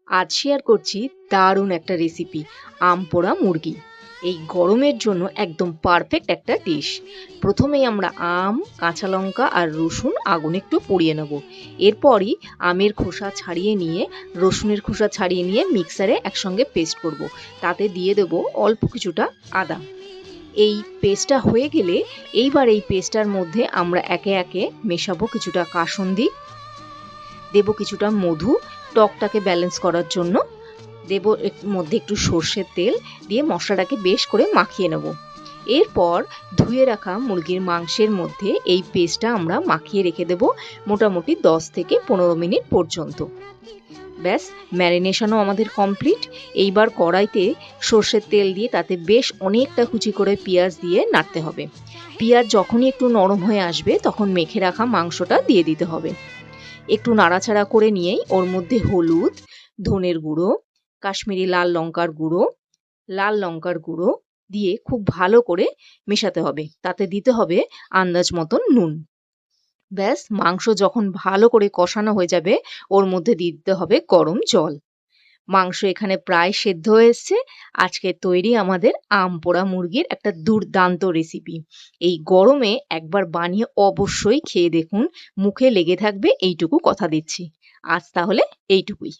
আজ শেয়ার করছি দারুণ একটা রেসিপি, আম পোড়া মুরগি। এই গরমের জন্য একদম পারফেক্ট একটা ডিশ। প্রথমেই আমরা আম, কাঁচা লঙ্কা আর রসুন আগুনে একটু পুড়িয়ে নেব। এরপরই আমের খোসা ছাড়িয়ে নিয়ে, রসুনের খোসা ছাড়িয়ে নিয়ে মিক্সারে একসঙ্গে পেস্ট করব। তাতে দিয়ে দেব অল্প কিছুটা আদা। এই পেস্টটা হয়ে গেলে এইবার এই পেস্টটার মধ্যে আমরা একে একে মেশাবো কিছুটা কাসুন্দি, দেব কিছুটা মধু টকটাকে ব্যালেন্স করার জন্য, দেব এর মধ্যে একটু সর্ষের তেল দিয়ে মশলাটাকে বেশ করে মাখিয়ে নেব। এরপর ধুয়ে রাখা মুরগির মাংসের মধ্যে এই পেস্টটা আমরা মাখিয়ে রেখে দেব মোটামুটি 10 থেকে 15 মিনিট পর্যন্ত। ব্যাস, ম্যারিনেশনও আমাদের কমপ্লিট। এইবার কড়াইতে সর্ষের তেল দিয়ে তাতে বেশ অনেকটা কুচি করে পেঁয়াজ দিয়ে নাড়তে হবে। পেঁয়াজ যখনই একটু নরম হয়ে আসবে তখন মেখে রাখা মাংসটা দিয়ে দিতে হবে। একটু নাড়াচাড়া করে নিয়েই ওর মধ্যে হলুদ, ধনের গুঁড়ো, কাশ্মীরি লাল লঙ্কার গুঁড়ো দিয়ে খুব ভালো করে মেশাতে হবে। তাতে দিতে হবে আন্দাজ মতন নুন। ব্যাস, মাংস যখন ভালো করে কষানো হয়ে যাবে ওর মধ্যে দিয়ে দিতে হবে গরম জল। মাংস এখানে প্রায় সেদ্ধ হয়ে এসছে। আজকে তৈরি আমাদের আম পোড়া মুরগির একটা দুর্দান্ত রেসিপি। এই গরমে একবার বানিয়ে অবশ্যই খেয়ে দেখুন, মুখে লেগে থাকবে এইটুকু কথা দিচ্ছি। আজ তাহলে এইটুকুই।